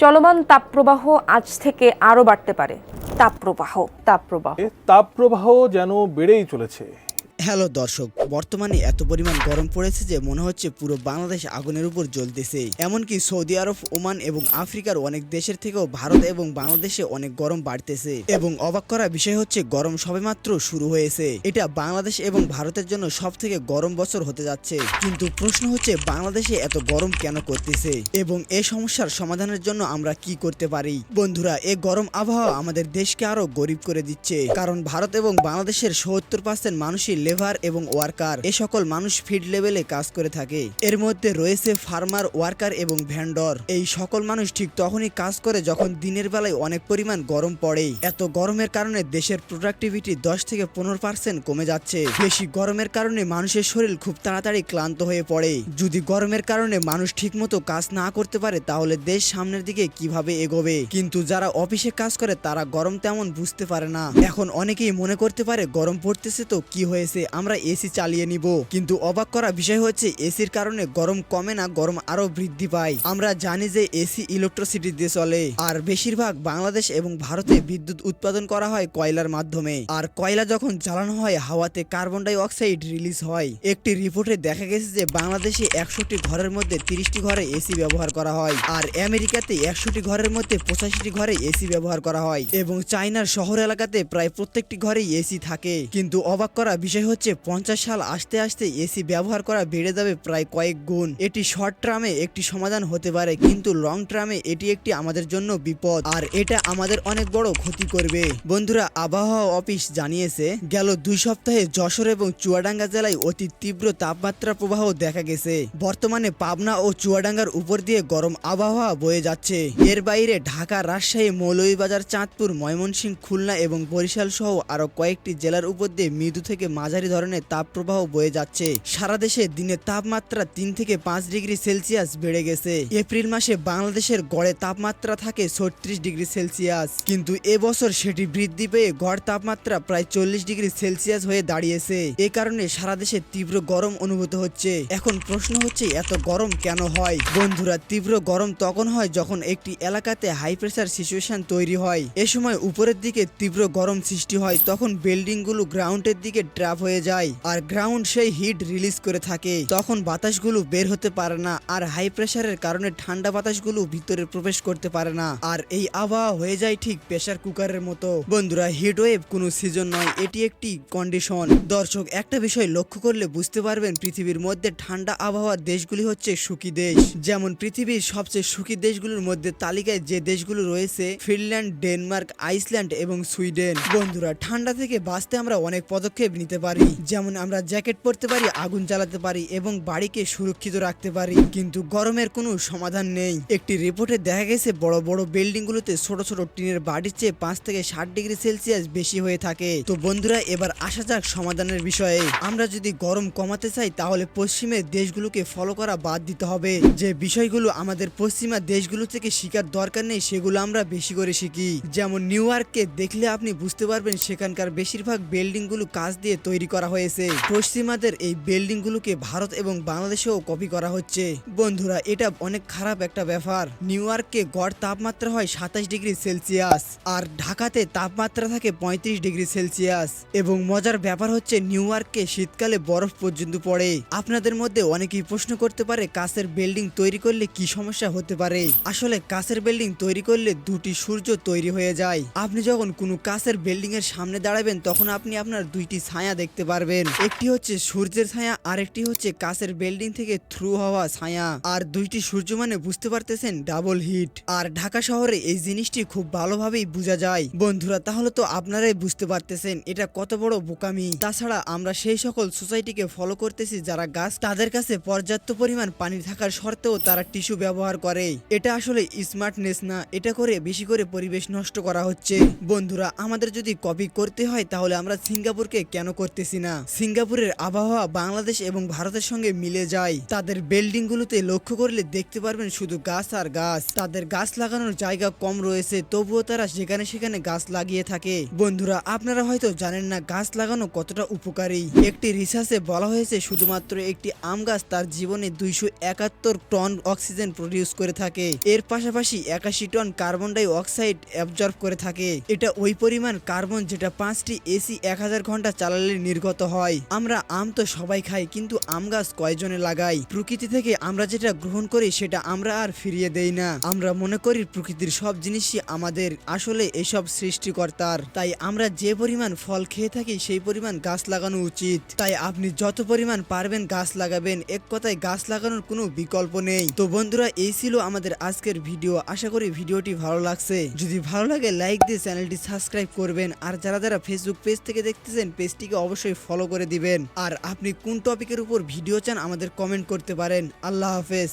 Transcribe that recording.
চলমান তাপপ্রবাহ আজ থেকে আরও বাড়তে পারে। তাপপ্রবাহ যেন বেড়েই চলেছে। হ্যালো দর্শক, বর্তমানে এত পরিমাণ গরম পড়েছে যে মনে হচ্ছে পুরো বাংলাদেশ আগুনের উপর জ্বলতেছে। এমনকি সৌদি আরব, ওমান এবং আফ্রিকার অনেক দেশের থেকেও ভারত এবং বাংলাদেশে অনেক গরম বাড়তেছে। এবং অবাক করা বিষয় হচ্ছে গরম সবেমাত্র শুরু হয়েছে। এটা বাংলাদেশ এবং ভারতের জন্য সব থেকে গরম বছর হতে যাচ্ছে। কিন্তু প্রশ্ন হচ্ছে বাংলাদেশে এত গরম কেন করতেছে এবং এই সমস্যার সমাধানের জন্য আমরা কি করতে পারি। বন্ধুরা, এই গরম আবহাওয়া আমাদের দেশকে আরো গরিব করে দিচ্ছে, কারণ ভারত এবং বাংলাদেশের ৭০% মানুষই লেবার এবং ওয়ার্কার। এ সকল মানুষ ফিল্ড লেভেলে কাজ করে থাকে। এর মধ্যে রয়েছে ফার্মার, ওয়ার্কার এবং ভেন্ডর। এই সকল মানুষ ঠিক তখনই কাজ করে যখন দিনের বেলায় অনেক পরিমাণ গরম পড়ে। এত গরমের কারণে দেশের প্রোডাক্টিভিটি 10 থেকে 15% কমে যাচ্ছে। বেশি গরমের কারণে মানুষের শরীর খুব তাড়াতাড়ি ক্লান্ত হয়ে পড়ে। যদি গরমের কারণে মানুষ ঠিকমতো কাজ না করতে পারে তাহলে দেশ সামনের দিকে কিভাবে এগোবে। কিন্তু যারা অফিসে কাজ করে তারা গরম তেমন বুঝতে পারে না। এখন অনেকেই মনে করতে পারে গরম পড়তেছে তো কি হয়েছে, আমরা এসি চালিয়ে নিব। কিন্তু অবাক করা বিষয় হচ্ছে এসির কারণে গরম কমে না, গরম আরো বৃদ্ধি পায়। আমরা জানি যে এসি ইলেকট্রিসিটি দিয়ে চলে, আর বেশিরভাগ বাংলাদেশ এবং ভারতে বিদ্যুৎ উৎপাদন করা হয় কয়লার মাধ্যমে। আর কয়লা যখন জ্বালানো হয় হাওয়াতে কার্বন ডাই অক্সাইড রিলিজ হয়। একটি রিপোর্টে দেখা গেছে যে বাংলাদেশে 100টি ঘরের মধ্যে 30টি ঘরে এসি ব্যবহার করা হয়, আর আমেরিকাতে 100টি ঘরের মধ্যে 85টি ঘরে এসি ব্যবহার করা হয়, এবং চায়নার শহর এলাকাতে প্রায় প্রত্যেকটি ঘরেই এসি থাকে। কিন্তু অবাক করা বিষয় হচ্ছে 50 সাল আসতে আসতে এসি ব্যবহার করা বেড়ে যাবে প্রায় কয়েক গুণ। এটি শর্ট টার্মে একটি সমাধান হতে পারে, কিন্তু লং টার্মে এটি একটি আমাদের জন্য বিপদ, আর এটা আমাদের অনেক বড় ক্ষতি করবে। বন্ধুরা, আবহাওয়া অফিস জানিয়েছে গেল 2 সপ্তাহে যশোর এবং চুয়াডাঙ্গা জেলায় অতি তীব্র তাপমাত্রা প্রবাহ দেখা গেছে। বর্তমানে পাবনা ও চুয়াডাঙ্গার উপর দিয়ে গরম আবহাওয়া বয়ে যাচ্ছে। এর বাইরে ঢাকা, রাজশাহী, মৌলভীবাজার, চাঁদপুর, ময়মনসিংহ, খুলনা এবং বরিশাল সহ আরো কয়েকটি জেলার উপর দিয়ে মৃদু থেকে মাঝারি ধরনের তাপপ্রবাহ বয়ে যাচ্ছে। সারা দেশে দিনের তাপমাত্রা 3 থেকে 5 ডিগ্রি সেলসিয়াস বেড়ে গেছে। এপ্রিল মাসে বাংলাদেশের গড়ে তাপমাত্রা থাকে 36 ডিগ্রি সেলসিয়াস, কিন্তু এবছর সেটি বৃদ্ধি পেয়ে গড় তাপমাত্রা প্রায় 40 ডিগ্রি সেলসিয়াস হয়ে দাঁড়িয়েছে। এ কারণে সারা দেশে তীব্র গরম অনুভূত হচ্ছে। এখন প্রশ্ন হচ্ছে এত গরম কেন হয়। বন্ধুরা, তীব্র গরম তখন হয় যখন একটি এলাকাতে হাই প্রেসার সিচুয়েশন তৈরি হয়। এ সময় উপরের দিকে তীব্র গরম সৃষ্টি হয়, তখন বিল্ডিং গুলো গ্রাউন্ডের দিকে ট্র্যাপ হয়ে যায়, আর গ্রাউন্ড সেই হিট রিলিজ করে থাকে। তখন বাতাসগুলো বের হতে পারে না, আর হাই প্রেসারের কারণে ঠান্ডা বাতাসগুলো ভিতরে প্রবেশ করতে পারে না, আর এই আবহাওয়া হয়ে যায় ঠিক প্রেসার কুকারের মতো। বন্ধুরা, হিট ওয়েভ কোনো সিজন নয়, এটি একটি কন্ডিশন। দর্শক, একটা বিষয় লক্ষ্য করলে বুঝতে পারবেন পৃথিবীর মধ্যে ঠান্ডা আবহাওয়ার দেশগুলি হচ্ছে সুখী দেশ। যেমন পৃথিবীর সবচেয়ে সুখী দেশগুলোর মধ্যে তালিকায় যে দেশগুলো রয়েছে ফিনল্যান্ড, ডেনমার্ক, আইসল্যান্ড এবং সুইডেন। বন্ধুরা, ঠান্ডা থেকে বাঁচতে আমরা অনেক পদক্ষেপ নিতে পারি, যেমন আমরা জ্যাকেট পরতে পারি, আগুন জ্বালাতে পারি এবং বাড়িকে সুরক্ষিত রাখতে পারি, কিন্তু গরমের কোনো সমাধান নেই। একটি রিপোর্টে দেখা গেছে বড় বড় বিল্ডিং গুলোতে ছোট ছোট টিনের বাড়ির চেয়ে 5 থেকে 60 ডিগ্রি সেলসিয়াস বেশি হয়ে থাকে। তো বন্ধুরা, এবার আসা যাক সমাধানের বিষয়ে। আমরা যদি গরম কমাতে চাই তাহলে পশ্চিমের দেশগুলোকে ফলো করা বাদ দিতে হবে। যে বিষয়গুলো আমাদের পশ্চিমা দেশগুলো থেকে শেখার দরকার নেই সেগুলো আমরা বেশি করে শিখি। যেমন নিউ ইয়র্ককে দেখলে আপনি বুঝতে পারবেন সেখানকার বেশিরভাগ বিল্ডিং গুলো কাঁচ দিয়ে তৈরি করা হয়েছে। পশ্চিমাদের এই বিল্ডিং গুলোকে ভারত এবং বাংলাদেশেও কপি করা হচ্ছে। বন্ধুরা, এটা অনেক খারাপ একটা ব্যাপার। নিউ ইয়র্কে গড় তাপমাত্রা হয় 27 ডিগ্রি সেলসিয়াস, আর ঢাকাতে তাপমাত্রা থাকে 35 ডিগ্রি সেলসিয়াস। এবং মজার ব্যাপার হচ্ছে নিউ ইয়র্কে শীতকালে বরফ পর্যন্ত পড়ে। আপনাদের মধ্যে অনেকেই প্রশ্ন করতে পারে কাঁচের বিল্ডিং তৈরি করলে কি সমস্যা হতে পারে। আসলে কাঁচের বিল্ডিং তৈরি করলে দুটি সূর্য তৈরি হয়ে যায়। আপনি যখন কোনো কাঁচের বিল্ডিং এর সামনে দাঁড়াবেন তখন আপনি আপনার দুইটি ছায়া দেখতে পারবেন। একটি হচ্ছে সূর্যের ছায়া, আর একটি হচ্ছে কাঁচের বিল্ডিং থেকে থ্রু হওয়া ছায়া। আর দুইটি সূর্য মানে বুঝতে পারতেছেন ডাবল হিট। আর ঢাকা শহরে এই জিনিসটি খুব ভালোভাবেই বোঝা যায়। বন্ধুরা, তাহলে তো আপনারাই বুঝতে পারতেছেন এটা কত বড় বোকামি। তাছাড়া আমরা সেই সকল সোসাইটিকে ফলো করতেছি যারা গাছ তাদের কাছে পর্যাপ্ত পরিমাণ পানি থাকার সত্ত্বেও তারা টিস্যু ব্যবহার করে। এটা আসলে স্মার্টনেস না, এটা করে বেশি করে পরিবেশ নষ্ট করা হচ্ছে। বন্ধুরা, আমাদের যদি কপি করতে হয় তাহলে আমরা সিঙ্গাপুরকে কেন করতে দেখতেছি না। সিঙ্গাপুরের আবহাওয়া বাংলাদেশ এবং ভারতের সঙ্গে মিলে যায়। তাদের বিল্ডিং গুলোতে লক্ষ্য করলে দেখতে পারবেন শুধু গাছ আর গাছ। তাদের গাছ লাগানোর জায়গা কম রয়েছে, তবুও তারা যেখানে সেখানে গাছ লাগিয়ে থাকে। বন্ধুরা, আপনারা হয়তো জানেন না গাছ লাগানো কতটা উপকারী। একটি রিসার্চে বলা হয়েছে শুধুমাত্র একটি আম গাছ তার জীবনে 271 টন অক্সিজেন প্রডিউস করে থাকে। এর পাশাপাশি 81 ton carbon die oxide absorb করে থাকে। এটা ওই পরিমাণ কার্বন যেটা 5টি এসি 1000 ঘন্টা চালালে নির্গত হয়। আমরা আম তো সবাই খাই, কিন্তু আম গাছ কয়জনে লাগাই? প্রকৃতি থেকে আমরা যেটা গ্রহণ করি সেটা আমরা আর ফিরিয়ে দেই না। আমরা মনে করি প্রকৃতির সব জিনিসই আমাদের, আসলে এসব সৃষ্টিকর্তার। তাই আমরা যে পরিমাণ ফল খেয়ে থাকি সেই পরিমাণ গাছ লাগানো উচিত। তাই আপনি যত পরিমাণ পারবেন গাছ লাগাবেন। এক কথায় গাছ লাগানোর কোনো বিকল্প নেই। তো বন্ধুরা, এই ছিল আমাদের আজকের ভিডিও। আশা করি ভিডিওটি ভালো লাগছে। যদি ভালো লাগে লাইক দিয়ে চ্যানেলটি সাবস্ক্রাইব করবেন। আর যারা যারা ফেসবুক পেজ থেকে দেখতেছেন পেজটিকে অবশ্যই ফলো করে দিবেন। আর আপনি কোন টপিকের উপর ভিডিও চান আমাদের কমেন্ট করতে পারেন। আল্লাহ হাফেজ।